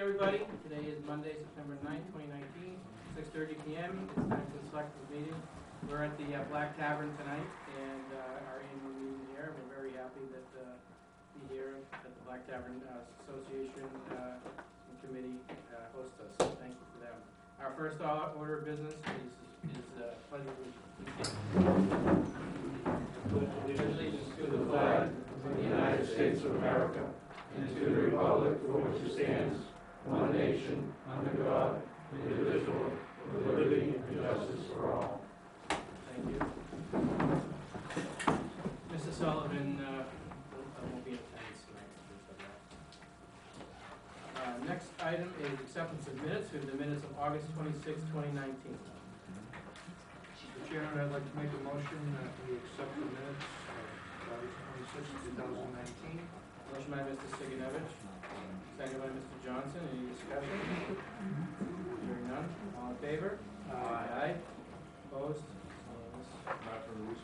everybody. Today is Monday, September 9th, 2019, 6:30 p.m. It's time for the Selectmen meeting. We're at the Blk Tavern tonight and our annual meeting here. We're very happy that be here at the Blk Tavern Association Committee hosts us. Thank you for them. Our first order of business is pledge of allegiance to the flag of the United States of America and to the republic for which it stands, one nation, under God, indivisible, with liberty and justice for all. Thank you. Mr. Sullivan won't be in attendance tonight. Next item is acceptance of minutes. We have the minutes of August 26, 2019. Mr. Chairman, I'd like to make a motion that we accept the minutes of August 26, 2019. Motion by Mr. Siganovich, second by Mr. Johnson. Any discussion? Hearing none. All in favor? Aye. Opposed? Not for release.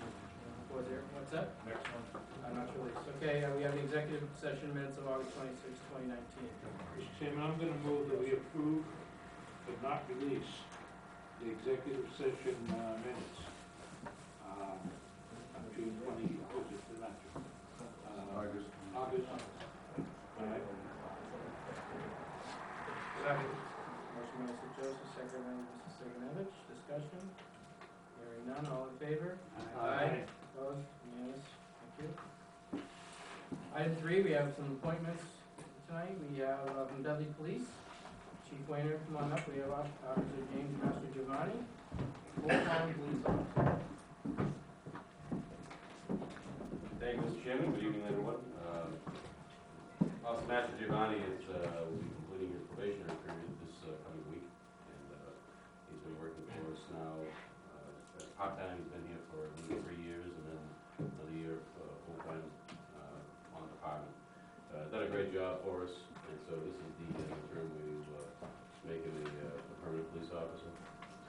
What's that? Next one. Not for release. Okay, we have the executive session minutes of August 26, 2019. Mr. Chairman, I'm going to move that we approve but not release the executive session minutes. June 20, August. Second. Motion by Mr. Joseph, second by Mr. Siganovich. Discussion? Hearing none. All in favor? Aye. Opposed? Unanimous. Thank you. Item 3, we have some appointments tonight. We have from Dudley Police. Chief Wayner, come on up. We have Officer James Master Giovanni, full-time police officer. Thank you, Mr. Chairman. Good evening, everyone. Officer Master Giovanni will be completing his probationary period this coming week, and he's been working for us now part-time. He's been here for 3 years, and then another year full-time on department. Done a great job for us, and so this is the term we make him a permanent police officer.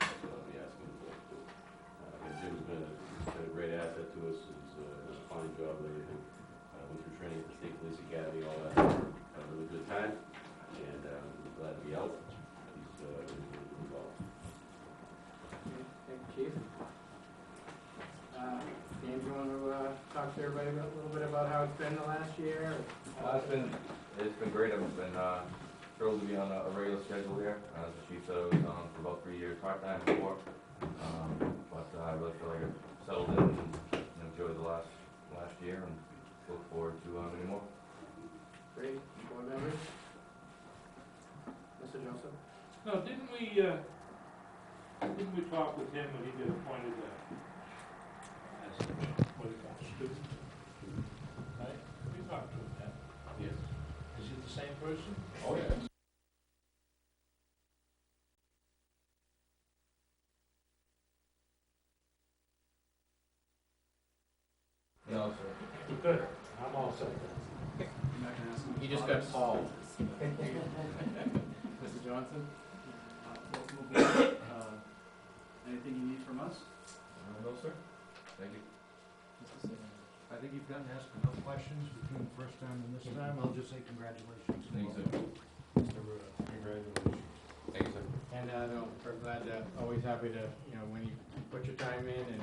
So I'll be asking him to do. Jim's been a great asset to us. He's done a fine job with everything. Went through training at the State Police Academy, all that. Had a really good time, and I'm glad to be out. He's really involved. Thank you, Chief. James, you want to talk to everybody a little bit about how it's been the last year? It's been great. I've been thrilled to be on a regular schedule here. As the chief said, I was on for about 3 years part-time before, but I really feel like I've settled in and enjoyed the last year, and look forward to many more. Great. Board members? Mr. Joseph? No, didn't we talk with him when he got appointed as what he called student? Right? We talked to him then. Yes. Is he the same person? Oh, yeah. No, sir. Good. I'm all set. You just got Paul. Mr. Johnson? Anything you need from us? No, sir. Thank you. I think you've gotten asked enough questions between the first time and this time. I'll just say congratulations. Thank you, sir. Mr. Congratulations. Thank you, sir. And no, we're glad to, always happy to, when you put your time in and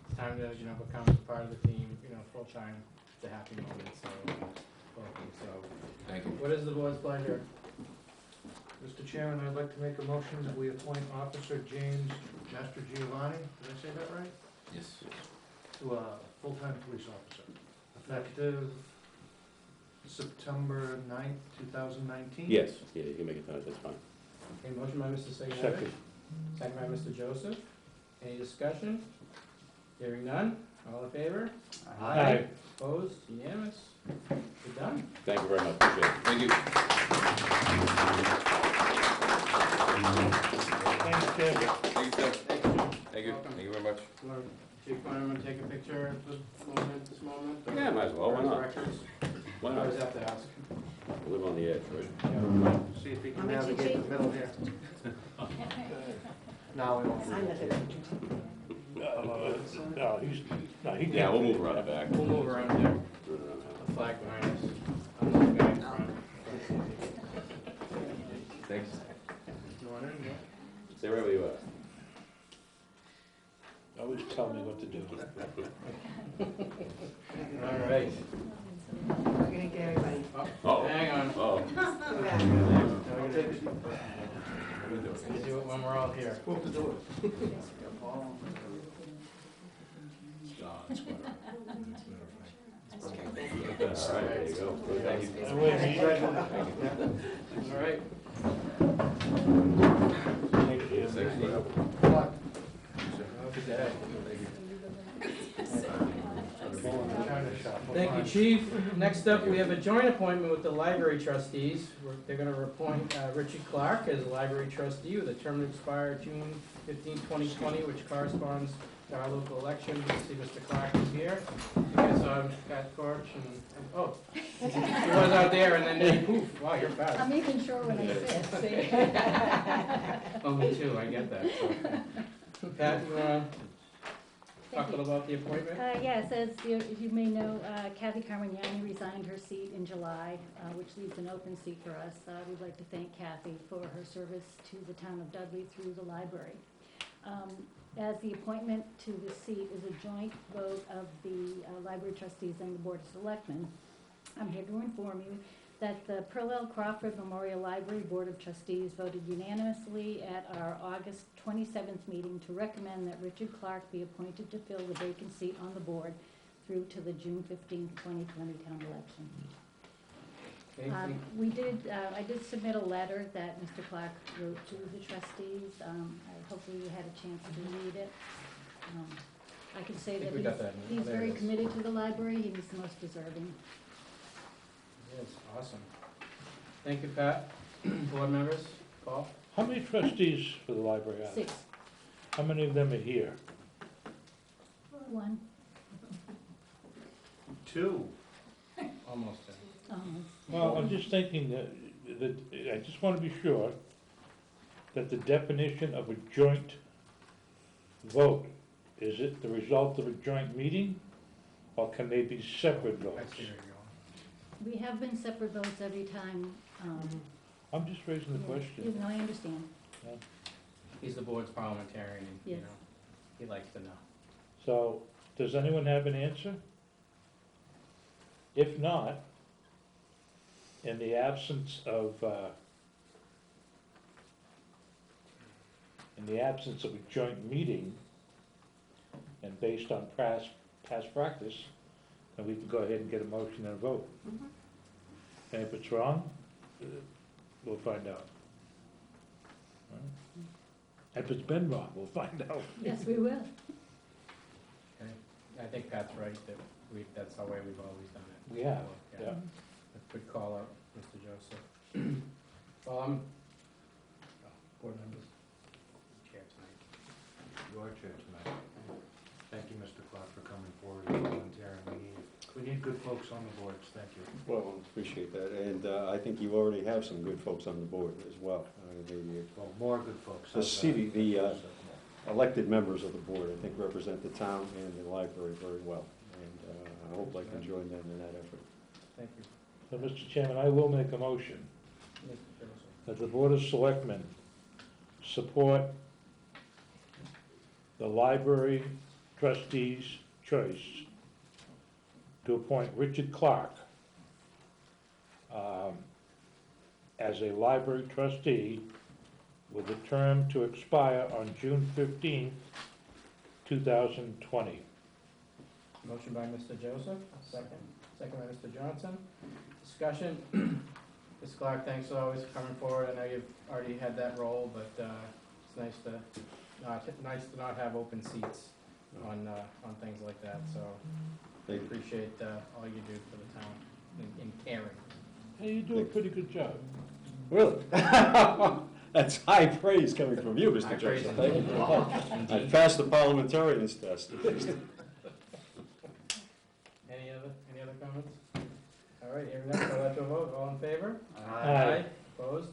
it's time to, become a part of the team, full time, it's a happy moment. So, welcome. So, Thank you. what is the board's pleasure? Mr. Chairman, I'd like to make a motion that we appoint Officer James Master Giovanni, did I say that right? Yes. To a full-time police officer, effective September 9th, 2019? Yes. Yeah, you can make it tonight. That's fine. Okay, motion by Mr. Siganovich. Second by Mr. Joseph. Any discussion? Hearing none. All in favor? Aye. Opposed? Unanimous? You're done. Thank you very much. Appreciate it. Thank you. Thanks, Jim. Thank you, sir. Thank you. Thank you. Welcome. Thank you very much. Chief, want to take a picture at this moment? Or Yeah, might as well. Why not? records? Why I not? always have to ask. Live on the edge, right? See if he can navigate the middle here. No, we won't. Yeah, we'll move around the back. We'll move around there. The flag behind us. I'm the guy in front. Stay wherever you are. Always tell me what to do. All right. We're gonna get everybody. Oh. Hang on. Oh. Go back. We'll do it when we're all here. All right, there you go. Thank you. And wait, All right. Okay. Thank you, Chief. Next up, we have a joint appointment with the library trustees. They're going to appoint Richard Clark as library trustee with a term to expire June 15, 2020, which corresponds to our local election. You see Mr. Clark is here. You guys saw him, Pat Corch, and, oh, he was out there, and then poof, wow, you're fast. I'm even sure when I sit. Oh, me too, I get that. So. Pat, you want to talk a Thank you. little about the appointment? Yes, as you may know, Kathy Carmignani resigned her seat in July, which leaves an open seat for us. We'd like to thank Kathy for her service to the town of Dudley through the library. As the appointment to the seat is a joint vote of the library trustees and the board of selectmen, I'm here to inform you that the Pearl L. Crawford Memorial Library Board of Trustees voted unanimously at our August 27th meeting to recommend that Richard Clark be appointed to fill the vacant seat on the board through to the June 15, 2020 town election. Okay, I did submit a letter that Mr. Clark wrote to the trustees. Hopefully you had a chance to read it. I can say that he's very committed to the library. He was the most deserving. Yes, awesome. Thank you, Pat. Board members, Paul? how many trustees for the library are there? 6. How many of them are here? 1. 2. Almost. Well, I'm just thinking that I just want to be sure that the definition of a joint vote, is it the result of a joint meeting, or can they be separate I votes? see where you're going. We have been separate votes every time. I'm just raising the question. No, I understand. He's the board's parliamentarian, and, you Yes. know, he likes to know. So, does anyone have an answer? If not, in the absence of a joint meeting, and based on past practice, then we can go ahead and get a motion and a vote. And if it's wrong, we'll find out. All right? If it's been wrong, we'll find out. Yes, we will. Okay. I think Pat's right, that that's the way we've always done it. We have, Yeah. yeah. Good call out, Mr. Joseph. Well, board members, chair tonight. You are chair tonight. Thank you, Mr. Clark, for coming forward and volunteering. We need good folks on the boards, thank you. Well, appreciate that, and I think you already have some good folks on the board as well. Well, more good folks. The elected members of the board, I think, represent the town and the library very well, and I hope I can join them in that effort. Thank you, So, Mr. Chairman, I will make a motion Mr. Joseph. that the Board of Selectmen support the library trustees' choice to appoint Richard Clark as a library trustee with a term to expire on June 15th, 2020. Motion by Mr. Joseph, second by Mr. Johnson. Discussion. Ms. Clark, thanks always for coming forward. I know you've already had that role, but it's nice to not have open seats on things like that, so I Thank you. appreciate all you do for the town in caring. Hey, you do a pretty good job. Really? That's high praise coming from you, High Mr. praise Joseph. Thank you very much. indeed. I passed the parliamentarian's test. Any other comments? All right, hearing none, call that to a vote. All in favor? Aye. Opposed?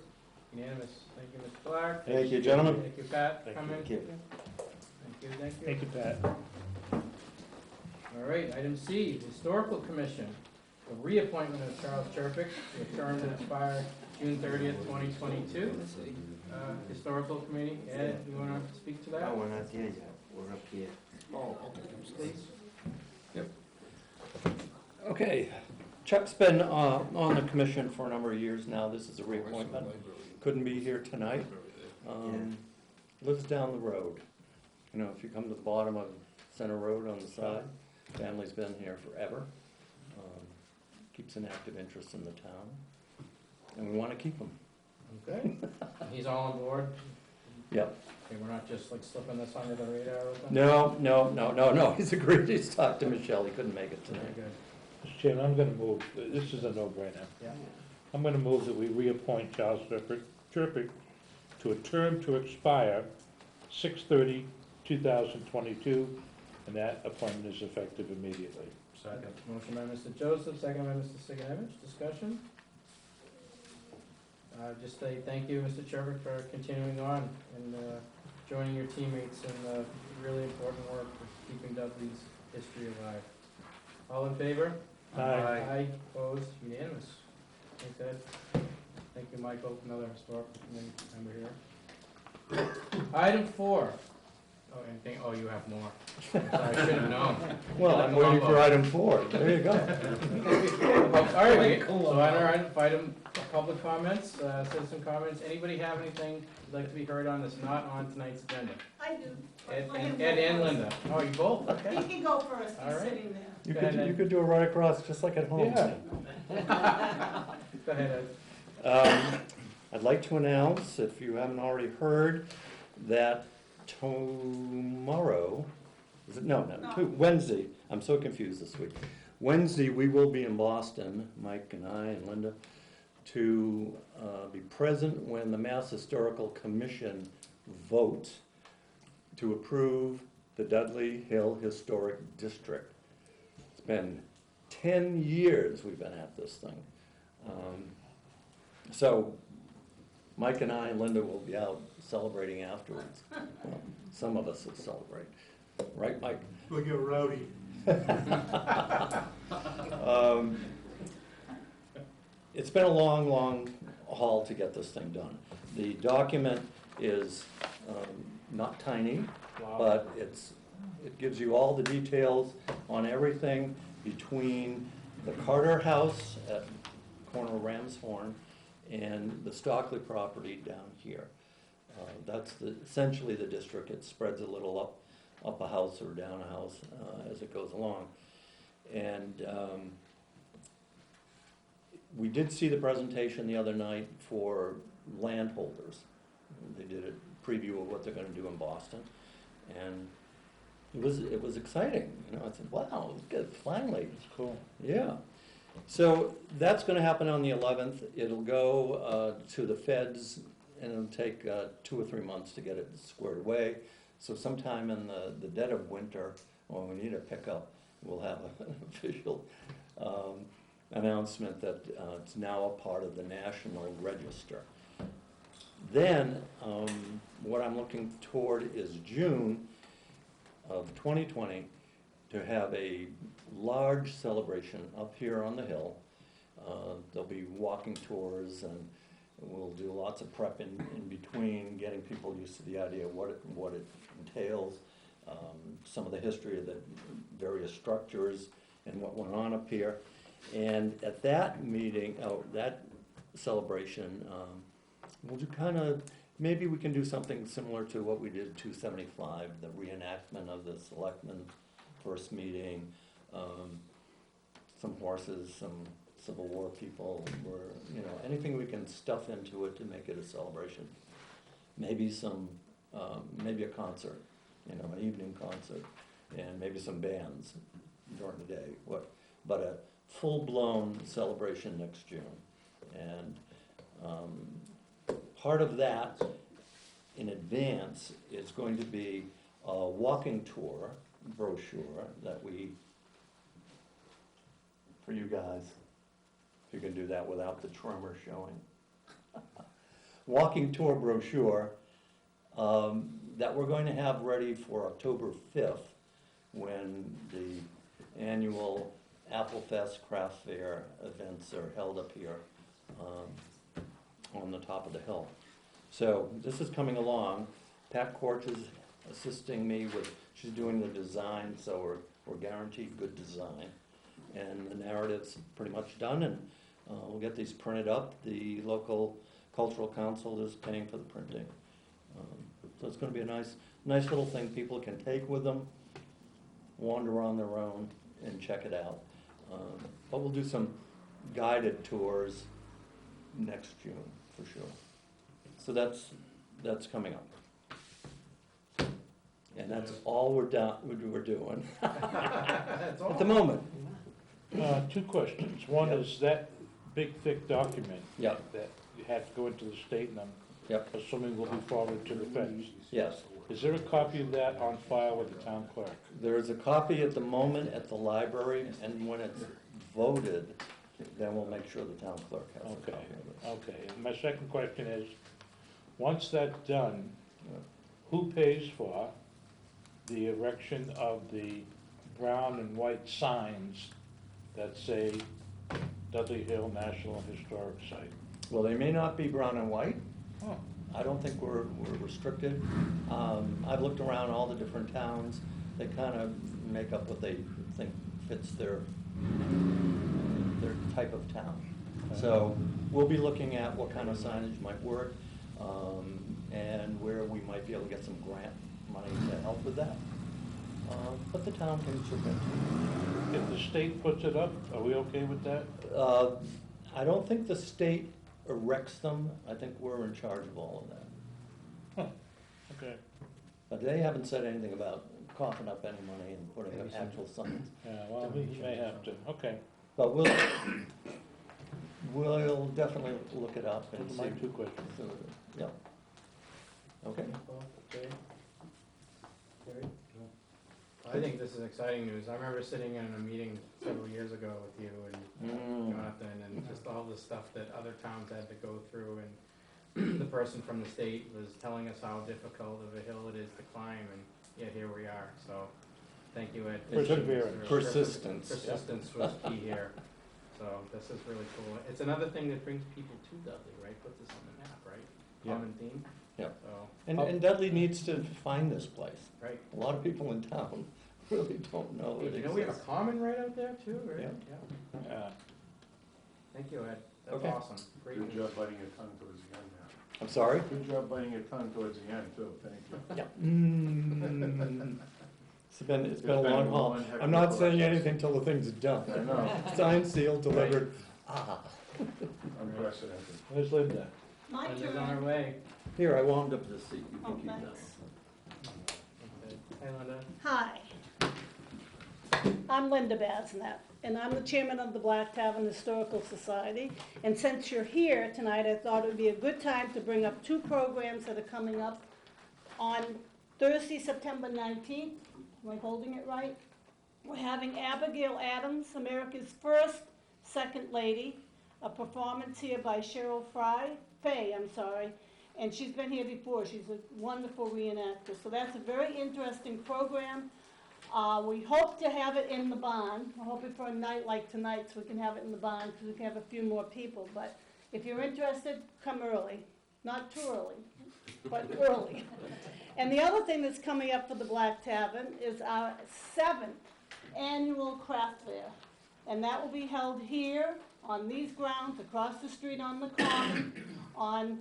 Unanimous. Thank you, Mr. Clark. Thank you, gentlemen. Thank you, Pat, for Thank coming. Thank you. Thank you. Thank you, Pat. All right, item C, Historical Commission. the reappointment of Charles Churpick to a term to expire June 30th, 2022. Historical Committee, Ed, you want to speak to that? No, we're not there yet, we're up here. Oh, please. Okay, Chuck's been on the commission for a number of years now, this is a reappointment. Couldn't be here tonight. Lives down the road. You know, if you come to the bottom of Center Road on the side, family's been here forever. Keeps an active interest in the town, and we want to keep him. Okay. He's all on board? Yep. Okay, we're not just like slipping this under the radar or something? No, he's agreed, he's talked to Michelle, he couldn't make it Okay, tonight. good. Mr. Chairman, I'm gonna move, this is a no-brainer. Yeah. I'm gonna move that we reappoint Charles Churpick to a term to expire 6/30/2022, and that appointment is effective immediately. Second. Motion by Mr. Joseph, second by Mr. Sigenovich. Discussion? Just say thank you, Mr. Churchick, for continuing on and joining your teammates in the really important work of keeping Dudley's history alive. All in favor? Aye. Aye, opposed, unanimous. Thanks, Ed. Thank you, Michael, another historical committee member here. Item 4. Oh, anything, oh, you have more. I'm sorry, I should have known. Well, I'm waiting for item 4, there you go. All right, so on our item, public comments, citizen comments, anybody have anything you'd like to be heard on that's not on tonight's agenda? I do. Ed Let him and go Linda. Oh, you both? first. He Okay. can go first, All he's right. sitting there. You Go ahead, could, Ed. you could do it right across, just like at home. Yeah. Go ahead, Ed. I'd like to announce, if you haven't already heard, that tomorrow, Wednesday, I'm so confused this week. Wednesday, we will be in Boston, Mike and I and Linda, to be present when the Mass Historical Commission vote to approve the Dudley Hill Historic District. It's been 10 years we've been at this thing. So Mike and I and Linda will be out celebrating afterwards. Well, some of us will celebrate. Right, Mike? We'll get rowdy. It's been a long, long haul to get this thing done. The document is not tiny, but it gives you all the details on everything between the Carter House at corner of Ramshorn and the Stockley property down here. That's essentially the district. It spreads a little up a house or down a house as it goes along. And we did see the presentation the other night for landholders. They did a preview of what they're going to do in Boston, and it was exciting. You know, I said, "Wow, good! Finally, It's cool. yeah." So that's going to happen on the 11th. It'll go to the feds, and it'll take 2 or 3 months to get it squared away. So sometime in the dead of winter, when we need a pickup, we'll have an official announcement that it's now a part of the National Register. Then, what I'm looking toward is June of 2020 to have a large celebration up here on the hill. There'll be walking tours, and we'll do lots of prep in between, getting people used to the idea of what it entails, some of the history of the various structures and what went on up here. And at that meeting, that celebration, we'll do maybe we can do something similar to what we did at 275, the reenactment of the Selectmen first meeting, some horses, some Civil War people, anything we can stuff into it to make it a celebration. Maybe maybe a concert, an evening concert, and maybe some bands during the day. But a full-blown celebration next June. And part of that in advance is going to be a walking tour brochure that for you guys, if you can do that without the tremor showing. Walking tour brochure that we're going to have ready for October 5th, when the annual Apple Fest Craft Fair events are held up here on the top of the hill. So this is coming along. Pat Korch is assisting me with, she's doing the design, so we're guaranteed good design. And the narrative's pretty much done, and we'll get these printed up. The local cultural council is paying for the printing. So it's gonna be a nice little thing people can take with them, wander on their own, and check it out. But we'll do some guided tours next June, for sure. So that's coming up. And that's all we're doing at the moment. Two questions. One Yep. is that big, thick document Yep. that you had to go into the state, and I'm Yep. assuming will be forwarded to the feds. Yes. Is there a copy of that on file with the town clerk? There's a copy at the moment at the library, and when it's voted, then we'll make sure the town clerk has a Okay. copy of it. Okay, and my second question is, once that's done, who pays for the erection of the brown and white signs that say Dudley Hill National Historic Site? Well, they may not be brown and white. Oh, I don't think we're restricted. I've looked around all the different towns. They kind of make up what they think fits their type of town. So we'll be looking at what kind of signage might work, and where we might be able to get some grant money to help with that. But the town can submit. if the state puts it up, are we okay with that? I don't think the state erects them. I think we're in charge of all of that. Okay, But they haven't said anything about coughing up any money and putting up actual signs. yeah, well, we may have to, okay. But we'll definitely look it up and Those see. are my two questions. Yeah. Okay. Okay. Gary? I think this is exciting news. I remember sitting in a meeting several years ago with you and Jonathan, and just all the stuff that other towns had to go through, and the person from the state was telling us how difficult of a hill it is to climb, and yet here we are, so, thank you, Ed. Perseverance. Persistence. Persistence was key here, so this is really cool. It's another thing that brings people to Dudley, right, puts us on the map, right? Yeah. Common theme. Yeah. So, And Dudley needs to find this place. right. A lot of people in town really don't know it You know, we have a exists. common right out there too, right? Yeah. Yeah. Thank you, Ed. That's Okay. awesome. Great Good news. job biting your tongue towards the end now. I'm sorry? Good job biting your tongue towards the end, too, thank you. Yeah. It's been a long haul. one heck of I'm a not saying process. anything till the thing's done. I know, Signed, sealed, delivered. Ah. unprecedented. Where's Linda? My Linda's on her turn. way. Here, I warmed up the seat. You Oh, can keep that thanks. one. Hey, Linda. Hi. I'm Linda Basnet, and I'm the chairman of the Blk Tav Historical Society. And since you're here tonight, I thought it would be a good time to bring up two programs that are coming up on Thursday, September 19th. Am I holding it right? We're having Abigail Adams, America's first second lady, a performance here by Cheryl Faye, and she's been here before. She's a wonderful reenactor. So that's a very interesting program. We hope to have it in the barn. We're hoping for a night like tonight so we can have it in the barn because we can have a few more people. But if you're interested, come early. Not too early, but early. And the other thing that's coming up for the Blk Tavern is our 7th annual craft fair. And that will be held here on these grounds across the street on the common on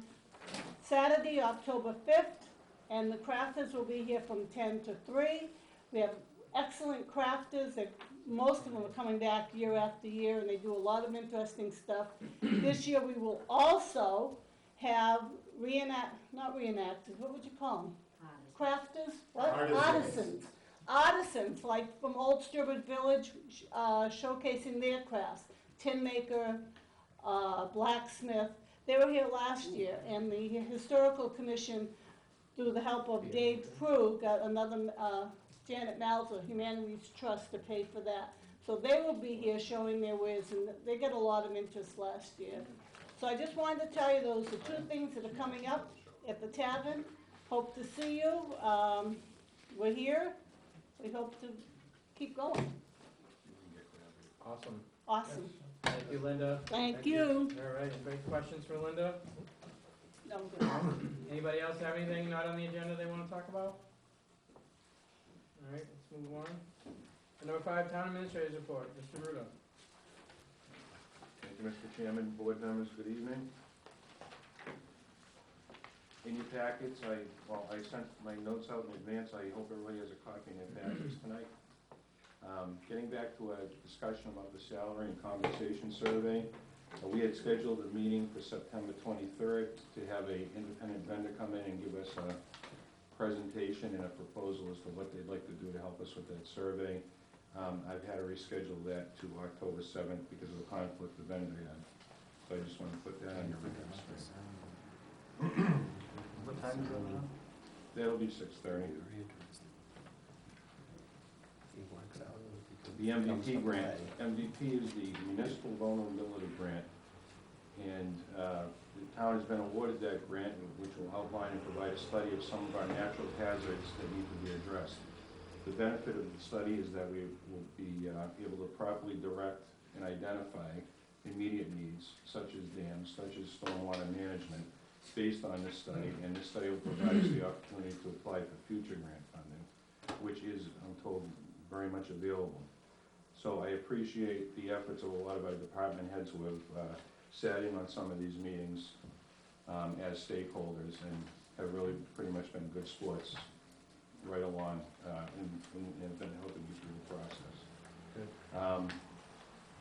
Saturday, October 5th. And the crafters will be here from 10 to 3. We have excellent crafters. Most of them are coming back year after year, and they do a lot of interesting stuff. This year we will also have not reenactors, what would you call them? Crafters? What? Artisans. Artisans, like from Old Sturbridge Village, showcasing their crafts. Tin maker, blacksmith. They were here last year, and the Historical Commission, through the help of Dave Prue, got another Janet Malzer Humanities Trust to pay for that. So they will be here showing their wares, and they got a lot of interest last year. So I just wanted to tell you those are two things that are coming up at the Tavern. Hope to see you. We're here. We hope to keep going. Awesome. Awesome. Thank you, Linda. Thank you. All right, any questions for Linda? No, good. Anybody else have anything not on the agenda they want to talk about? All right, let's move on. Number 5, Town Administrator's Report. Mr. Ruda. Thank you, Mr. Chairman, board members, good evening. In your packets, I sent my notes out in advance, I hope everybody has a copy in their packets tonight. Getting back to a discussion about the salary and compensation survey, we had scheduled a meeting for September 23rd to have an independent vendor come in and give us a presentation and a proposal as to what they'd like to do to help us with that survey. I've had to reschedule that to October 7th because of the conflict the vendor had. So I just want to put that on your radar screen. What time is it now? That'll be 6:30. The MVP grant, MVP is the Municipal Vulnerability Grant, and the town has been awarded that grant, which will outline and provide a study of some of our natural hazards that need to be addressed. The benefit of the study is that we will be able to properly direct and identify immediate needs, such as dams, such as stormwater management, based on this study, and this study will provide us the opportunity to apply for future grant funding, which is, I'm told, very much available. So I appreciate the efforts of a lot of our department heads who have sat in on some of these meetings as stakeholders and have really pretty much been good sports right along and have been helping you through the process.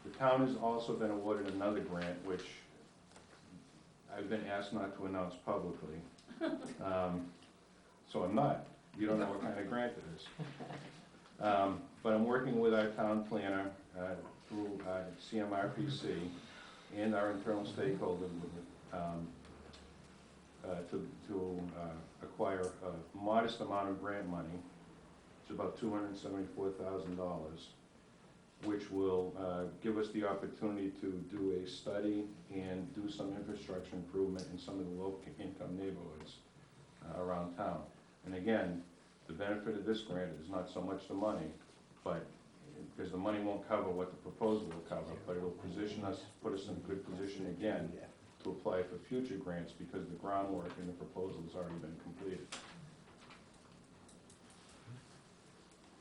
The town has also been awarded another grant, which I've been asked not to announce publicly. So I'm not. You don't know what kind of grant it is. But I'm working with our town planner through CMRPC and our internal stakeholders to acquire a modest amount of grant money. It's about $274,000, which will give us the opportunity to do a study and do some infrastructure improvement in some of the low-income neighborhoods around town. And again, the benefit of this grant is not so much the money, but because the money won't cover what the proposal will cover, but it will position us, put us in a good position again to apply for future grants because the groundwork in the proposal has already been completed.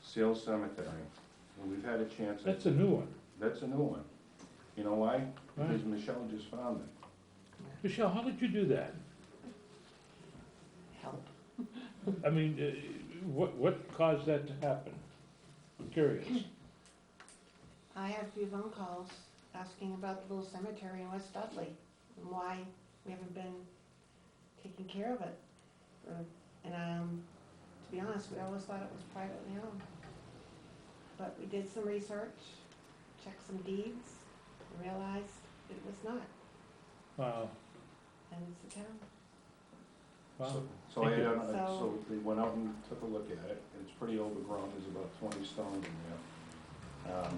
Sales Cemetery, and we've had a chance. That's a new one. That's a new one. You know why? Why? Because Michelle just found it. Michelle, how did you do that? Help. I mean, what caused that to happen? I'm curious. I had a few phone calls asking about the little cemetery in West Dudley and why we haven't been taking care of it. And to be honest, we always thought it was privately owned. But we did some research, checked some deeds, and realized it was not, Wow. and it's a town. Wow. So So they went out and took a look at it. It's pretty overgrown. There's about 20 stones in there.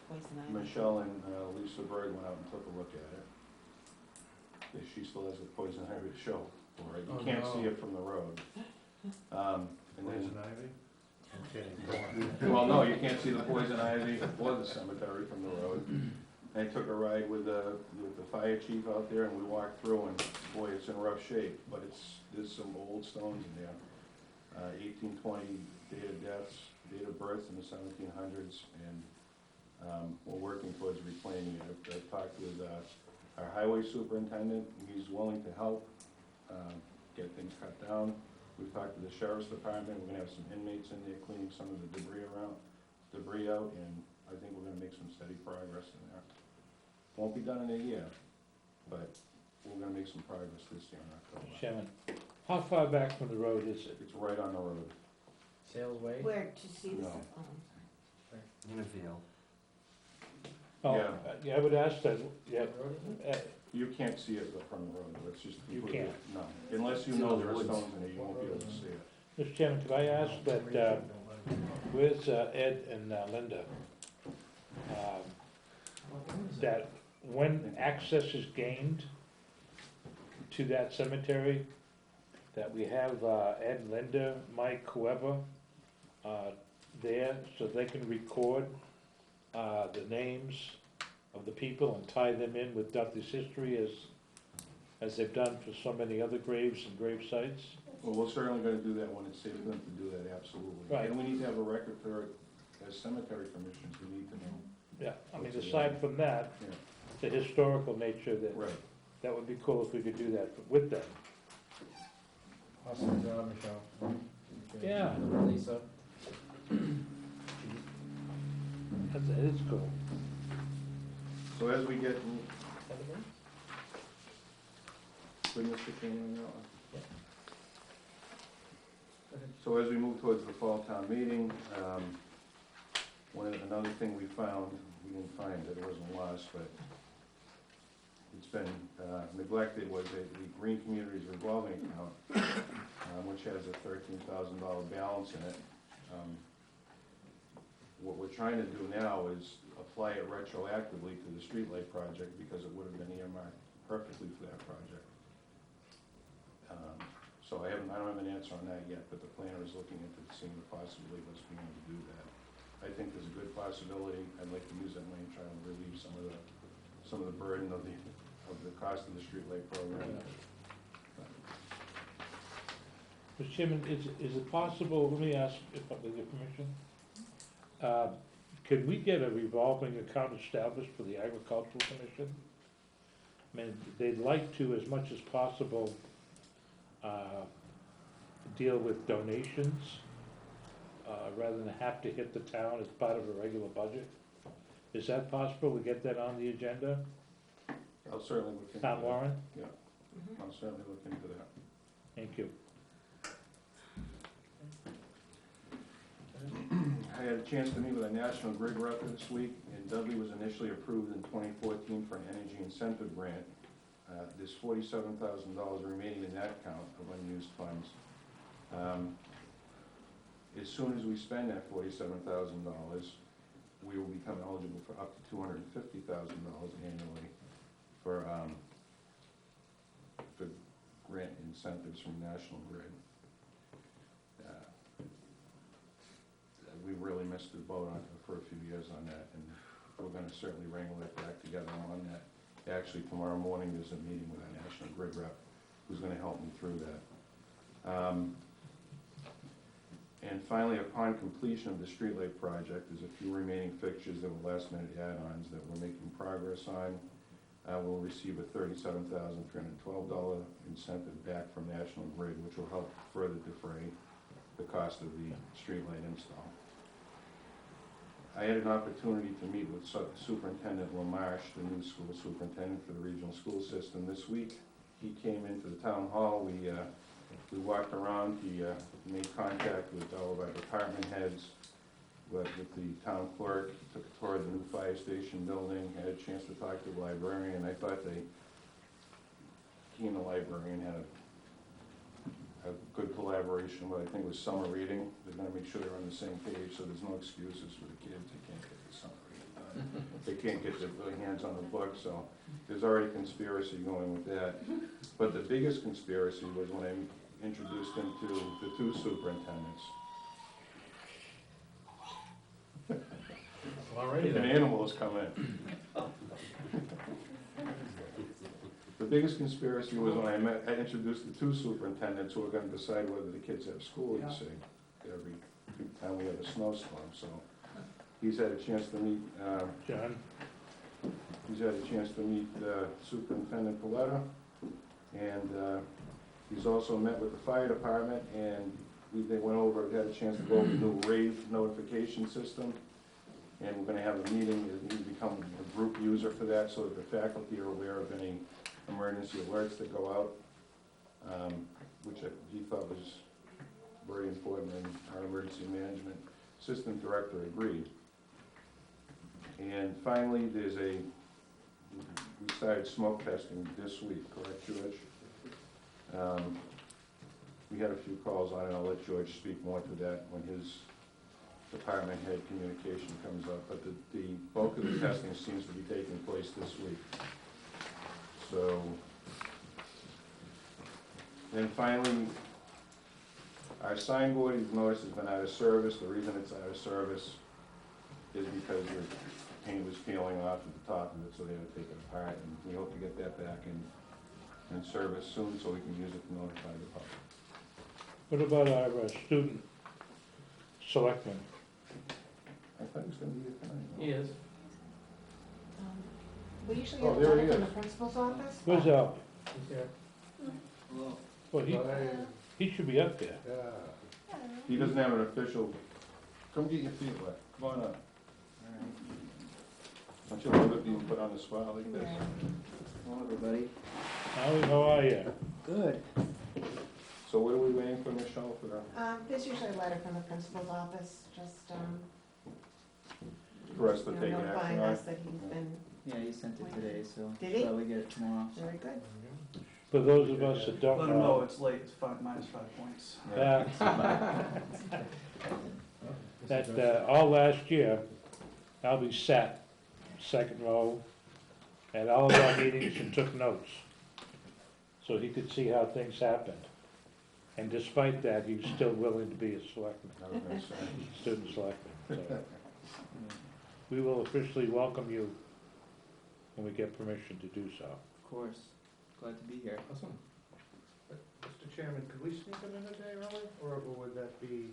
Poison ivy. Michelle and Lisa Berg went out and took a look at it. She still has the poison ivy to show for it. You Oh, can't no. see it from the road. And then, then, ivy? I'm kidding. Well, no, you can't see the poison ivy or the cemetery from the road. I took a ride with the fire chief out there, and we walked through, and boy, it's in rough shape, but there's some old stones in there. 1820 date of deaths, date of birth in the 1700s, and we're working towards reclaiming it. I've talked with our highway superintendent, and he's willing to help get things cut down. We've talked to the sheriff's department. We're gonna have some inmates in there cleaning some of the debris out, and I think we're gonna make some steady progress in there. Won't be done in a year, but we're gonna make some progress this year in October. Shannon, how far back from the road is it? It's right on the road. Sales Way? Where to see this? No. Oh, In a field. Oh, Yeah. yeah, I would ask that, yeah, What road is it? You can't see it from the road, it's just You completely, can't. no. Unless you It's in know the there are woods. stones in it, you won't be able to see it. Mr. Chairman, could I ask that, where's Ed and Linda? That when access is gained to that cemetery, that we have Ed, Linda, Mike, whoever, there, so they can record the names of the people and tie them in with Dudley's history as they've done for so many other graves and grave sites? Well, we're certainly gonna do that when it's safe for them to do that, absolutely. Right. And we need to have a record for it as cemetery commissioners, we need to know. Yeah, I mean, aside from that, Yeah. the historical nature, Right. that would be cool if we could do that with them. Awesome job, Michelle. Yeah. Lisa. That is cool. So as we get, good, Mr. King, so as we move towards the fall town meeting, another thing we found, we didn't find it, it wasn't lost, but it's been neglected, was the Green Communities revolving account, which has a $13,000 balance in it. What we're trying to do now is apply it retroactively to the streetlight project, because it would have been earmarked perfectly for that project. So I don't have an answer on that yet, but the planner is looking into seeing the possibility of us being able to do that. I think there's a good possibility. I'd like to use that money to try and relieve some of the burden of the cost of the streetlight program. Mr. Chairman, is it possible, let me ask, if with your permission, could we get a revolving account established for the Agricultural Commission? I mean, they'd like to, as much as possible, deal with donations, rather than have to hit the town as part of a regular budget. Is that possible? We get that on the agenda? I'll certainly look into Town that. warrant? I'll certainly look into that. Thank you. I had a chance to meet with a National Grid rep this week, and Dudley was initially approved in 2014 for an energy incentive grant. There's $47,000 remaining in that account of unused funds. As soon as we spend that $47,000, we will become eligible for up to $250,000 annually for grant incentives from National Grid. We really missed the boat for a few years on that, and we're gonna certainly wrangle that back together on that. Actually, tomorrow morning, there's a meeting with our National Grid rep who's gonna help me through that. And finally, upon completion of the streetlight project, there's a few remaining fixtures that were last-minute add-ons that we're making progress on. We'll receive a $37,312 incentive back from National Grid, which will help further defray the cost of the streetlight install. I had an opportunity to meet with Superintendent LaMarche, the new school superintendent for the regional school system, this week. He came into the town hall, we walked around, he made contact with all of our department heads, with the town clerk, took a tour of the new fire station building, had a chance to talk to the librarian. I thought he and the librarian had a good collaboration, but I think with summer reading, they're gonna make sure they're on the same page, so there's no excuses for the kids. They can't get the summer reading done. They can't get their hands on the book, so there's already conspiracy going with that. But the biggest conspiracy was when I introduced him to the two superintendents. Alrighty An then. animal has come in. The biggest conspiracy was when I introduced the two superintendents who were gonna decide whether the kids have school, you see, every time we have a snowstorm, so. He's had a chance to meet, John? he's had a chance to meet Superintendent Paletta, and he's also met with the fire department, and they went over, had a chance to go over the new rave notification system. And we're gonna have a meeting, he's become a group user for that, so that the faculty are aware of any emergency alerts that go out, which he thought was very important, and our emergency management system director agreed. And finally, we started smoke testing this week, correct, George? We had a few calls on it, I'll let George speak more to that when his department head communication comes up, but the bulk of the testing seems to be taking place this week. So, then finally, our signboard, you've noticed, has been out of service. The reason it's out of service is because the paint was peeling off at the top of it, so they had to take it apart, and we hope to get that back in service soon, so we can use it to notify the public. What about our student selectmen? I thought he was gonna be here tonight. no? He is. We usually Oh, get a there he letter from is. the principal's office. Where's Al? He's here. Well, he should be up there. He doesn't have an official, come get your feet wet, come on up. Don't you love it being put on the spot like this? Hello, everybody. How are you? Good. So what are we waiting for, Michelle, for that? There's usually a letter from the principal's office, just, For us to you know, take action notifying on? us that he's been Yeah, he sent it today, so Did he? probably get it tomorrow. very good. For those of us that don't Let him know know. it's late, it's minus 5 points. That all last year, Albie sat second row at all of our meetings and took notes, so he could see how things happened. And despite that, he was still willing to be a selectman, That would make sense. student selectman. So we will officially welcome you when we get permission to do so. Of course. Glad to be here. Awesome. Mr. Chairman, could we sneak him in a day early, or would that be?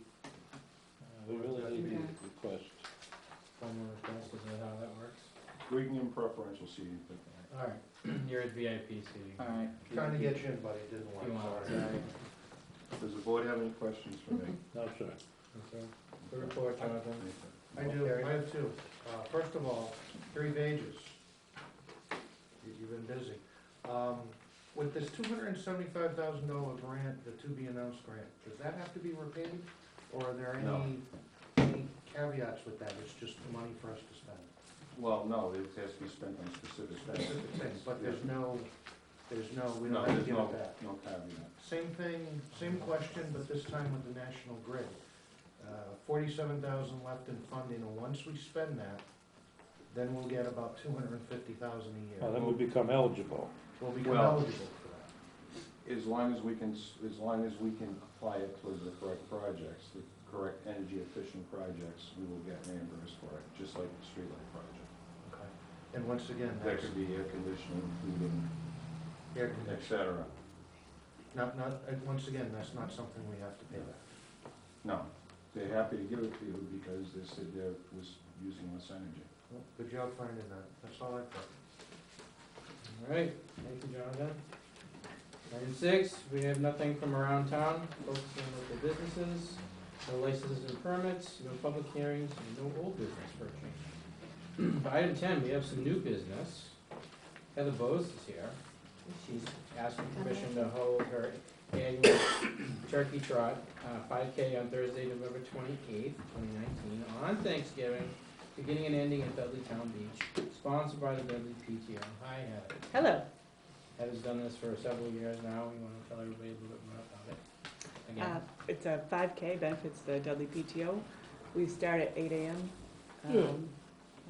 We really need a request. Formal request, is that how that works? We can give him preferential seating. All right, you're at VIP seating. All right. Trying to get you in, buddy, didn't You work, want sorry. it? Does the board have any questions for me? No, sir. Okay. Good report, Jonathan. I do, I have two. First of all, 3 pages. You've been busy. With this $275,000 grant, the to-be-announced grant, does that have to be repaid? Or are there No. any caveats with that? It's just money for us to spend? Well, no, it has to be spent on specific things. Specific things, but we No, don't have to there's give no, it back. no caveat. Same thing, same question, but this time with the National Grid. 47,000 left in funding, and once we spend that, then we'll get about 250,000 a year. Well, then we become eligible. We'll become Well- eligible for that. As long as we can apply it towards the correct projects, the correct energy efficient projects, we will get reimbursed for it, just like the streetlight project. Okay. And once again, That that's could be air conditioning, heating, air et conditioning. cetera. Once again, that's not something we have to pay back. No, they're happy to give it to you because they said they was using less energy. Well, good job finding that. That's all I've got. All right, thank you, Jonathan. Item 6, we have nothing from around town, focusing on local businesses, no licenses and permits, no public hearings, and no old business for a change. Item 10, we have some new business. Heather BOS is here. She's asking permission to hold her annual turkey trot, 5K on Thursday, November 28th, 2019, on Thanksgiving, beginning and ending at Dudley Town Beach, sponsored by the Dudley PTO. Hi, Heather. Hello. Heather's done this for several years now. We want to tell everybody a little bit more about it. Again, It's a 5K, benefits the Dudley PTO. We start at 8 a.m.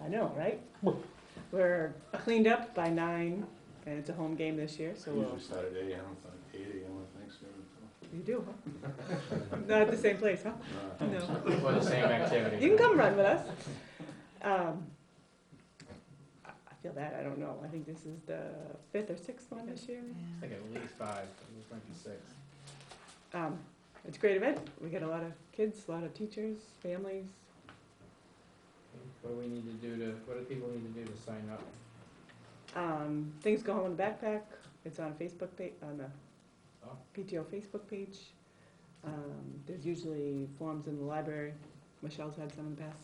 I know, right? We're cleaned up by 9, and it's a home game this year, so We we'll, usually start at 8 a.m., 8 a.m. on Thanksgiving. you do, huh? Not at the same place, huh? So. No. for the same activity. You can come run with us. I feel bad, I don't know. I think this is the 5th or 6th one this year. I think at least 5, it might be 6. It's a great event. We get a lot of kids, a lot of teachers, families. What do we need to do to, what do people need to do to sign up? Things go home in the backpack. It's on Facebook page, on the Oh. PTO Facebook page. There's usually forms in the library. Michelle's had some in the past.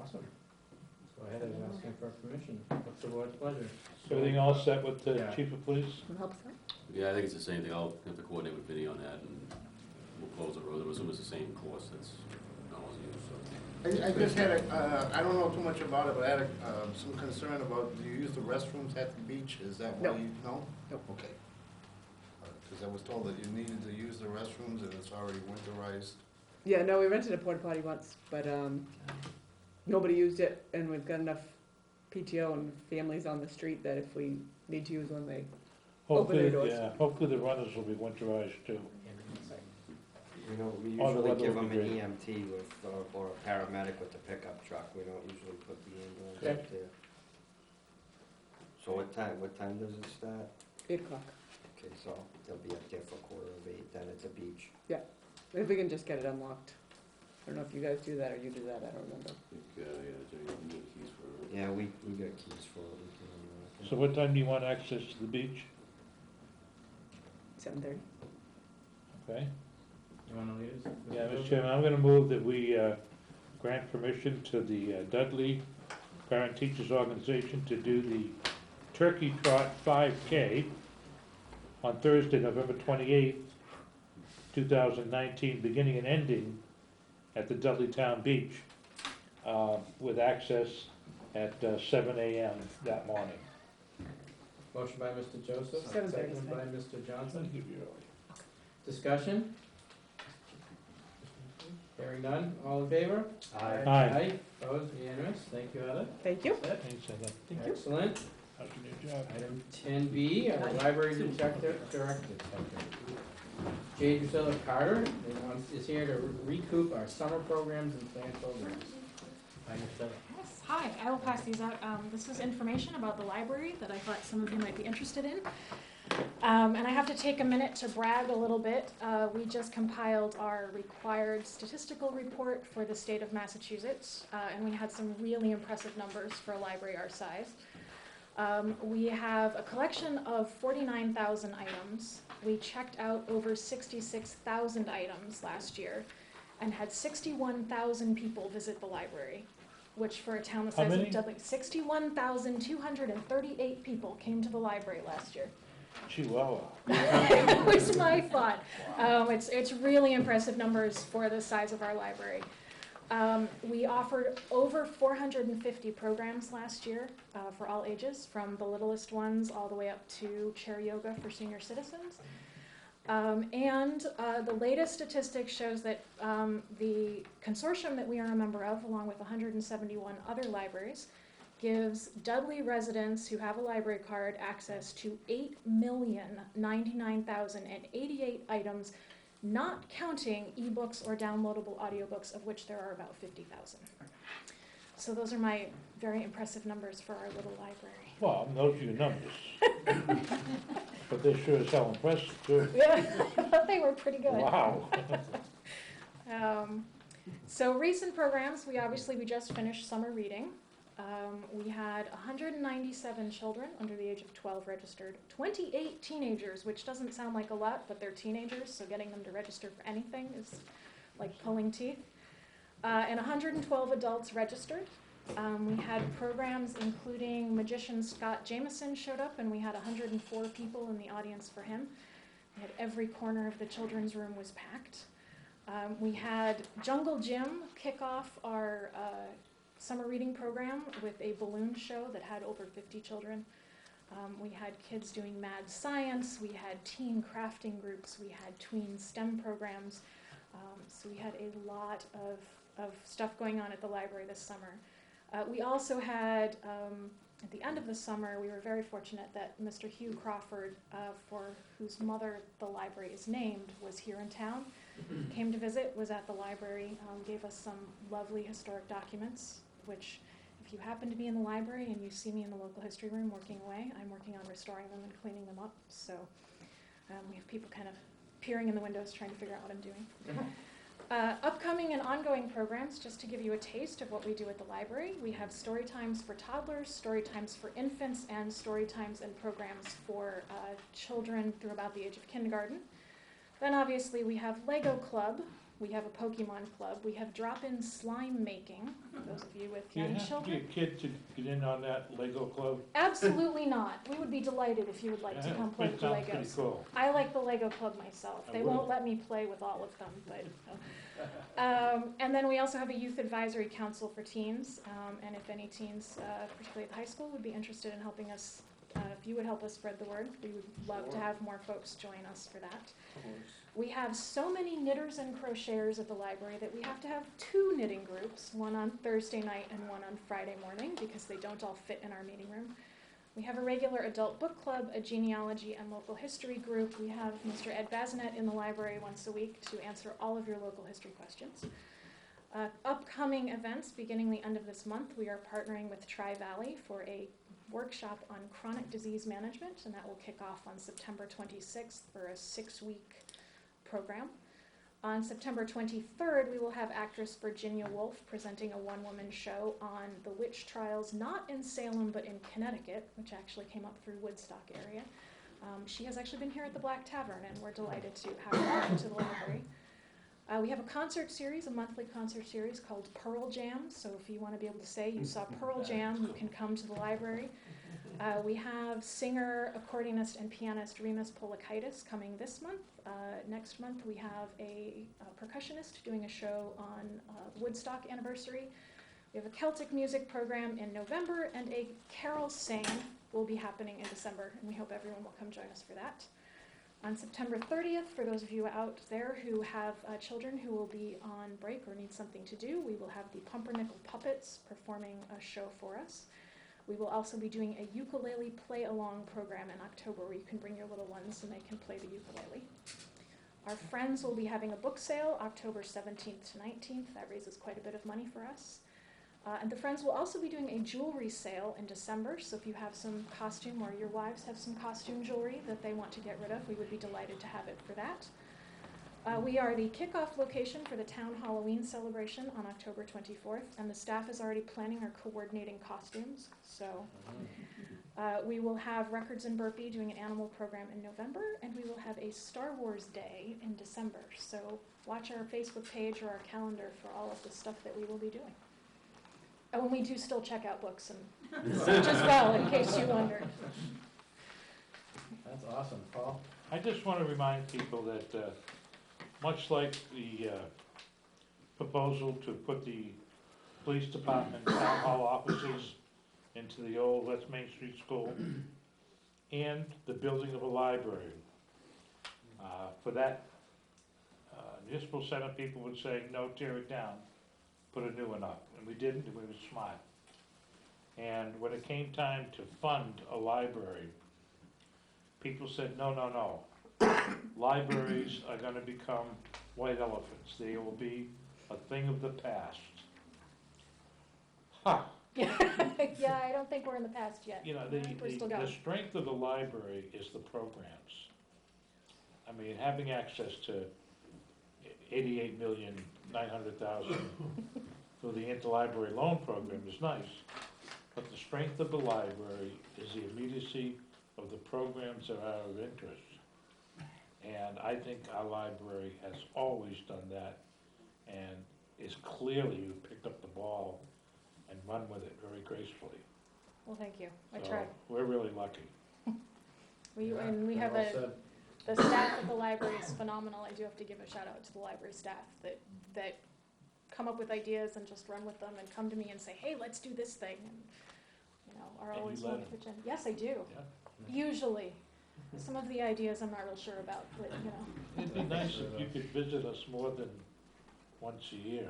Awesome. Let's go ahead and ask him for permission. What's the board's pleasure? Everything all set with the Yeah. chief of police? What helps that? Yeah, I think it's the same thing. I'll have to coordinate with Vinnie on that, and we'll close the road. I assume it's the same course that's always used, so. I just had I don't know too much about it, but I had some concern about, do you use the restrooms at the beach? Is that why No. you, no? Nope. Okay. Because I was told that you needed to use the restrooms and it's already winterized. Yeah, no, we rented a porta potty once, but nobody used it, and we've got enough PTO and families on the street that if we need to use one, they open their doors. Yeah, hopefully the runners will be winterized too. We don't, we Oh, the usually weather give will them be an great. EMT with, or a paramedic with the pickup truck. We don't usually put the ambulance Okay. up there. So what time does it start? 8 o'clock. Okay, so they'll be up there for 7:45, then at the beach. If we can just get it unlocked. I don't know if you guys do that or you do that, I don't remember. I think, yeah, Jerry, you need keys for it. Yeah, we got keys for it. We can unlock it. So what time do you want access to the beach? 7:30. You Okay? wanna lead us? Yeah, Mr. Chairman, I'm gonna move that we grant permission to the Dudley Parent Teachers Organization to do the Turkey Trot 5K on Thursday, November 28th, 2019, beginning and ending at the Dudley Town Beach, with access at 7 a.m. that morning. Motion by Mr. Joseph, 7:30. second by Mr. Johnson. Discussion? Hearing none, all in favor? Aye. Opposed, unanimous, thank you, Heather. Thank you. That's it. Thanks, Heather. Thank you. Excellent. How's your new job? Item 10B, our library director, Jade Drusilla Carter is here to recoup our summer programs and planned programs. Hi, Drusilla. Yes, hi, I will pass these out. This is information about the library that I thought some of you might be interested in. And I have to take a minute to brag a little bit. We just compiled our required statistical report for the state of Massachusetts, and we had some really impressive numbers for a library our size. We have a collection of 49,000 items. We checked out over 66,000 items last year and had 61,000 people visit the library, which for a town the How size many? of Dudley, 61,238 people came to the library last year. Chihuahua. It was my fun. It's really impressive numbers for the size of our library. We offered over 450 programs last year for all ages, from the littlest ones all the way up to chair yoga for senior citizens. And the latest statistics shows that the consortium that we are a member of, along with 171 other libraries, gives Dudley residents who have a library card access to 8,099,088 items, not counting ebooks or downloadable audiobooks, of which there are about 50,000. So those are my very impressive numbers for our little library. Well, those are your numbers. But they sure as hell impressive, too. Yeah, I thought they were pretty good. Wow. So recent programs, we just finished summer reading. We had 197 children under the age of 12 registered, 28 teenagers, which doesn't sound like a lot, but they're teenagers, so getting them to register for anything is like pulling teeth. And 112 adults registered. We had programs including magician Scott Jameson showed up, and we had 104 people in the audience for him. We had every corner of the children's room was packed. We had Jungle Jim kick off our summer reading program with a balloon show that had over 50 children. We had kids doing mad science, we had teen crafting groups, we had tween STEM programs. So we had a lot of stuff going on at the library this summer. We also had, at the end of the summer, we were very fortunate that Mr. Hugh Crawford, for whose mother the library is named, was here in town, came to visit, was at the library, gave us some lovely historic documents, which if you happen to be in the library and you see me in the local history room working away, I'm working on restoring them and cleaning them up. So we have people kind of peering in the windows trying to figure out what I'm doing. Upcoming and ongoing programs, just to give you a taste of what we do at the library, we have story times for toddlers, story times for infants, and story times and programs for children through about the age of kindergarten. Then obviously we have Lego Club, we have a Pokemon Club, we have drop-in slime making, for those of you with Do you young have to children. be a kid to get in on that Lego club? Absolutely not. We would be delighted if you would like to Yeah, come play it with the sounds pretty Legos. cool. I like the Lego Club myself. I They would. won't let me play with all of them, but. And then we also have a youth advisory council for teens, and if any teens, particularly at the high school, would be interested in helping us, if you would help us spread the word, we would love to have more folks join us for that. We have so many knitters and crocheters at the library that we have to have 2 knitting groups, one on Thursday night and one on Friday morning, because they don't all fit in our meeting room. We have a regular adult book club, a genealogy and local history group. We have Mr. Ed Bazinet in the library once a week to answer all of your local history questions. Upcoming events, beginning the end of this month, we are partnering with Tri-Valley for a workshop on chronic disease management, and that will kick off on September 26th for a 6-week program. On September 23rd, we will have actress Virginia Woolf presenting a one-woman show on the witch trials, not in Salem, but in Connecticut, which actually came up through Woodstock area. She has actually been here at the Blk Tavern, and we're delighted to have her come to the library. We have a concert series, a monthly concert series called Pearl Jam. So if you want to be able to say you saw Pearl Jam, you can come to the library. We have singer, accordionist, and pianist Remus Polakaitis coming this month. Next month we have a percussionist doing a show on Woodstock anniversary. We have a Celtic music program in November, and a carol sing will be happening in December, and we hope everyone will come join us for that. On September 30th, for those of you out there who have children who will be on break or need something to do, we will have the Pumpernickel Puppets performing a show for us. We will also be doing a ukulele play-along program in October where you can bring your little ones and they can play the ukulele. Our friends will be having a book sale October 17th to 19th. That raises quite a bit of money for us. And the friends will also be doing a jewelry sale in December, so if you have some costume or your wives have some costume jewelry that they want to get rid of, we would be delighted to have it for that. We are the kickoff location for the town Halloween celebration on October 24th, and the staff is already planning or coordinating costumes. So we will have Records in Burpee doing an animal program in November, and we will have a Star Wars Day in December. So watch our Facebook page or our calendar for all of the stuff that we will be doing. Oh, and we do still check out books and such as well, in case you wondered. That's awesome, Paul. I just want to remind people that, much like the proposal to put the police department town hall offices into the old West Main Street School and the building of a library, for that, municipal center people would say, no, tear it down, put a new one up. And we didn't, and we were smart. And when it came time to fund a library, people said, no, no, no. Libraries are going to become white elephants. They will be a thing of the past. Ha! Yeah, I don't think we're in the past yet. You know, We're still going. the strength of the library is the programs. I mean, having access to 88,900,000 for the interlibrary loan program is nice, but the strength of the library is the immediacy of the programs that are of interest. And I think our library has always done that, and is clearly picked up the ball and run with it very gracefully. Well, thank you. I So tried. we're really lucky. And we have the staff at the library is phenomenal. I do have to give a shout out to the library staff that come up with ideas and just run with them and come to me and say, hey, let's do this thing, and are And always you willing let to pitch in. Yes, I do. Yeah. Usually. Some of the ideas I'm not real sure about, but It'd be nice if you could visit us more than once a year.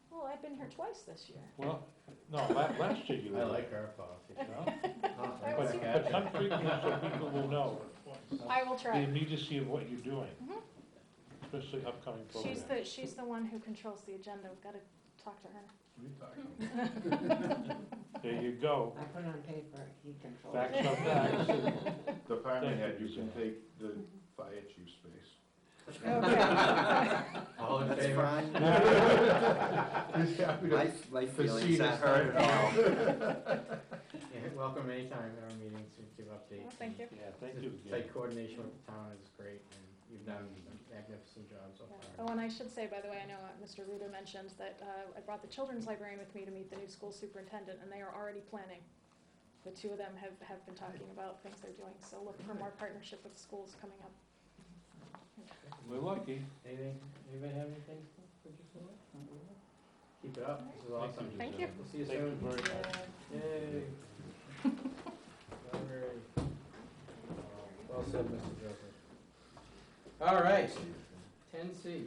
Well, I've been here twice this year. Well, no, last year you were. I like our coffee. I was here. But come frequently so people will know I will the try. immediacy of what you're doing, Mhm. especially upcoming programs. She's the one who controls the agenda. We've got to talk to her. There you go. I put it on paper, he controls. Facts are facts. Department head, Thank you you, can Suzanne. take the fire chief space. All in That's favor? fine. He's happy to My feelings proceed are as hurt at all. Yeah, welcome anytime at our meetings to give updates. Well, thank you. Yeah, thank you again. Tight coordination with the town is great, and you've done a magnificent job so Yeah. far. Oh, and I should say, by the way, I know Mr. Ruda mentioned that I brought the children's librarian with me to meet the new school superintendent, and they are already planning. The two of them have been talking about things they're doing, so look for more partnership with schools coming up. We're lucky. Anybody have anything for Gisela? Keep it up, this is awesome. Thank you. We'll see you Thank soon. you very much. Yay. Library. Well said, Mr. Joseph. All right, 10C.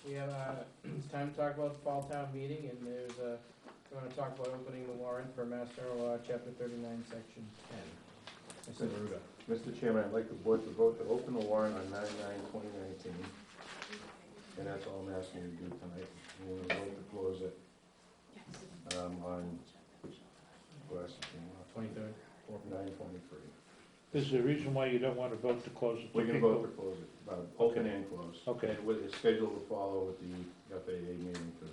We have, it's time to talk about the fall town meeting, and there's we want to talk about opening the warrant for Mass General Law, Chapter 39, Section 10. Mr. Ruda. Mr. Chairman, I'd like the board to vote to open the warrant on 9/9/2019. And that's all I'm asking you to do tonight. And we'll vote to close it on, last, 23rd. 9/23. Is there a reason why you don't want to vote to close it? We're gonna vote to close it, open and close. Okay. And it's scheduled to follow with the FAA meeting to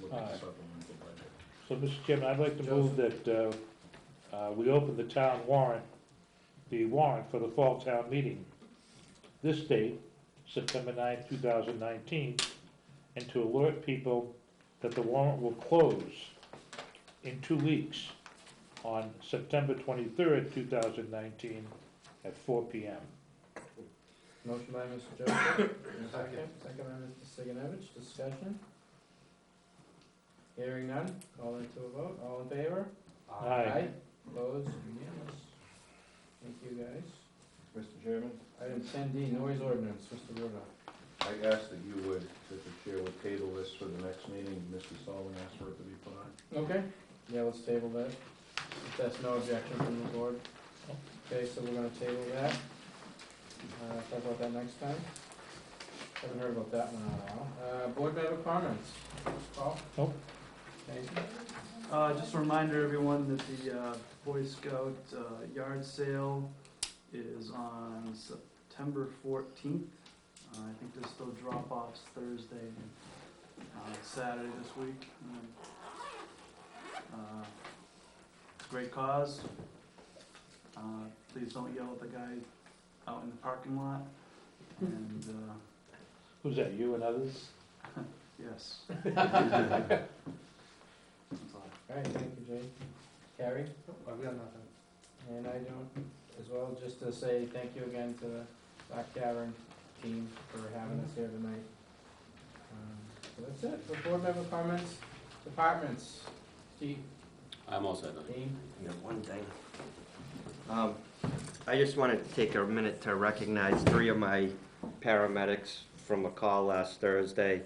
look at the Alright. supplemental budget. So, Mr. Chairman, I'd like to move that we open the town warrant, the warrant for the fall town meeting this date, September 9th, 2019, and to alert people that the warrant will close in 2 weeks on September 23rd, 2019, at 4 p.m. Motion by Mr. Joseph. Second by Mr. Sigenovich. Discussion? Hearing none, call into a vote. All in favor? Aye. Opposed? Unanimous. Thank you, guys. Mr. Chairman, Item 10D, noise ordinance. Mr. Ruda. I asked that you would, that the chair would table this for the next meeting. Mr. Sullivan asked for it to be put on. Okay. Yeah, let's table that. If that's no objection from the board. Okay, so we're gonna table that. Talk about that next time. Haven't heard about that one in a while. Board member comments. Paul? Nope. Nathan? Just a reminder, everyone, that the Boy Scout yard sale is on September 14th. I think there's still drop-offs Thursday and Saturday this week. It's a great cause. Please don't yell at the guy out in the parking lot. And Who's that, you and others? yes. All right, thank you, Jay. Carrie? I've got nothing. And I don't, as well, just to say thank you again to the Blk Tavern team for having us here tonight. So that's it, for board member comments, departments, Steve, I'm all set, Doug. Dean, Yeah, one thing. I just wanted to take a minute to recognize 3 of my paramedics from a call last Thursday.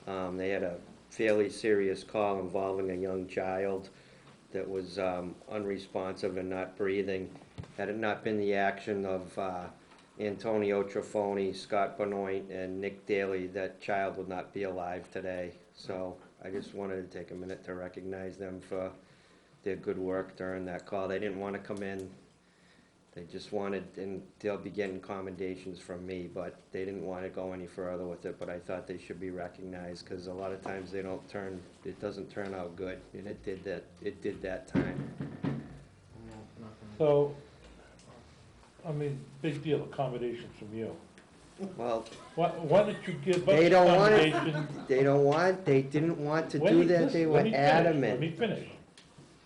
They had a fairly serious call involving a young child that was unresponsive and not breathing. Had it not been the action of Antonio Trafoni, Scott Benoit, and Nick Daly, that child would not be alive today. So I just wanted to take a minute to recognize them for their good work during that call. They didn't want to come in. They just wanted, and they'll be getting commendations from me, but they didn't want to go any further with it. But I thought they should be recognized, because a lot of times it doesn't turn out good, and it did that time. So, I mean, big deal, accommodations from you. Well, Why don't you give us they don't want it. accommodation? They didn't want to Let do me- that. listen, They were let me finish, adamant. Let me finish.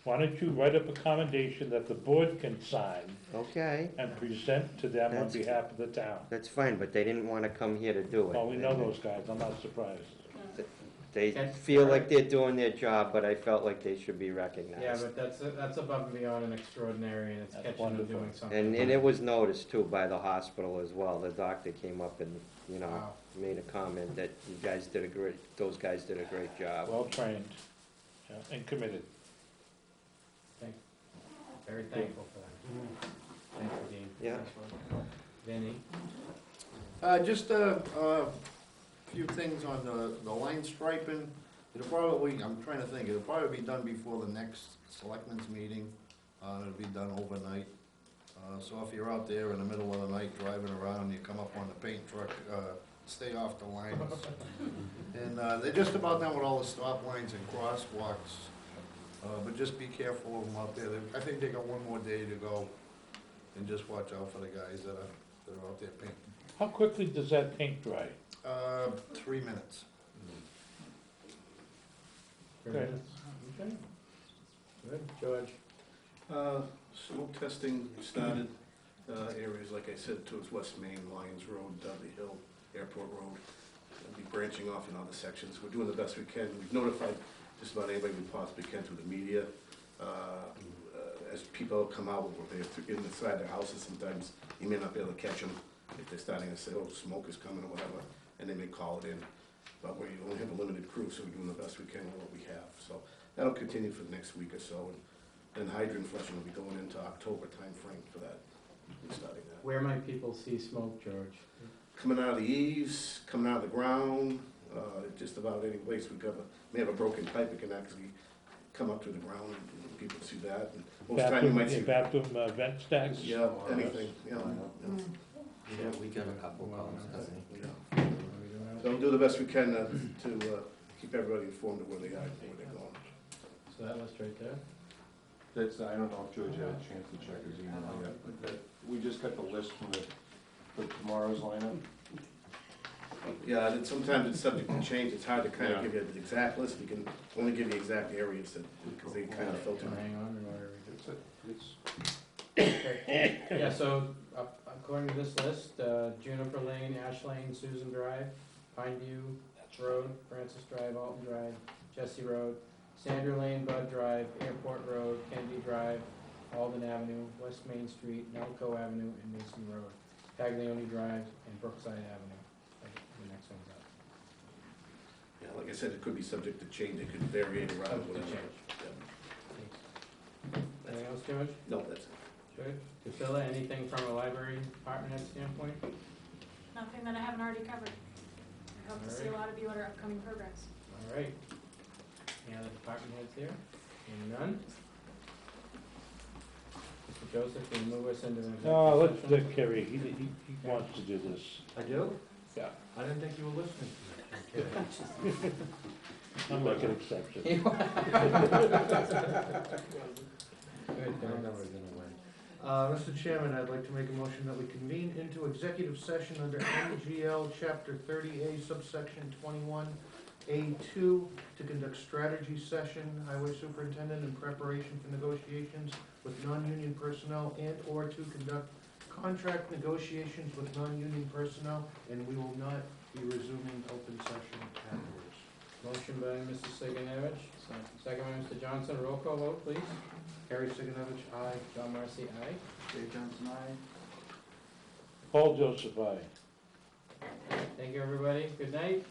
Why don't you write up a commendation that the board can sign Okay, and present to them on That's- behalf of the town? that's fine, but they didn't want to come here to do it. Well, we know those guys, I'm not surprised. They Okay. feel like they're doing their job, but I felt like they should be recognized. yeah, but that's above and beyond an extraordinary, and it's That's catching them wonderful. doing something. And it was noticed too by the hospital as well. The doctor came up and, Wow. made a comment that those guys did a great job. Well-trained, yeah, and committed. Very thankful for that. Thank you, Dean. Yeah. Vinnie? Just a few things on the line striping. It'll probably, I'm trying to think, it'll probably be done before the next selectmen's meeting. It'll be done overnight. So if you're out there in the middle of the night driving around, you come up on the paint truck, stay off the lines. And they're just about done with all the stop lines and crosswalks. But just be careful of them out there. I think they got one more day to go. And just watch out for the guys that are out there painting. How quickly does that paint dry? 3 minutes. Okay. Okay. Good, George? Smoke testing started, areas, like I said, towards West Main, Lyons Road, Dudley Hill, Airport Road. We'll be branching off in other sections. We're doing the best we can. We've notified just about anybody we possibly can through the media. As people come out, they're inside their houses, sometimes you may not be able to catch them if they're starting to say, oh, smoke is coming or whatever, and they may call it in. But we only have a limited crew, so we're doing the best we can with what we have. So that'll continue for the next week or so. And then hydrant flushing will be going into October timeframe for that. starting that. Where might people see smoke, George? Coming out of the eaves, coming out of the ground, just about any place may have a broken pipe, it can actually come up to the ground, and people see that. And most time you might see. Bathroom vent stacks? Yeah, anything, yeah. Yeah, we got a couple calls, hasn't he? Yeah. So we'll do the best we can to keep everybody informed of where they are and where they're going. So that list right there? That's, I don't know if George had a chance to check his email yet, but we just got the list for tomorrow's lineup. Yeah, sometimes it's subject to change, it's hard to kind of give you the exact list, we can only give you exact areas because they kind of filter. Hang on, or whatever. It's Okay. Yeah, so according to this list, Juniper Lane, Ash Lane, Susan Drive, Pineview Road, Francis Drive, Alton Drive, Jesse Road, Sandra Lane, Bud Drive, Airport Road, Kennedy Drive, Alden Avenue, West Main Street, Nelco Avenue, and Mason Road, Paglioni Drive, and Brookside Avenue. The next one's up. Yeah, like I said, it could be subject to change, it could vary around, Subject to whatever. change. Anything else, George? No, that's it. Good. Priscilla, anything from a library department head standpoint? Nothing that I haven't already covered. I hope to see a Alright. lot of you at our upcoming programs. All right. Any other department heads here? Seeing none? Mr. Joseph, can you move us into an No, executive session? let Kerry, he wants to do this. I do? Yeah. I didn't think you were listening to me. I'm kidding. I'm making an exception. Good, I know we're gonna win. Mr. Chairman, I'd like to make a motion that we convene into executive session under MGL Chapter 30A subsection 21A2 to conduct strategy session, highway superintendent, in preparation for negotiations with non-union personnel and/or to conduct contract negotiations with non-union personnel, and we will not be resuming open session afterwards. Motion by Mr. Sigenovich, second by Mr. Johnson. Roll call vote, please. Harry Sigenovich, aye. John Marcy, aye. Dave Johnson, aye. Paul Joseph, aye. Thank you, everybody. Good night.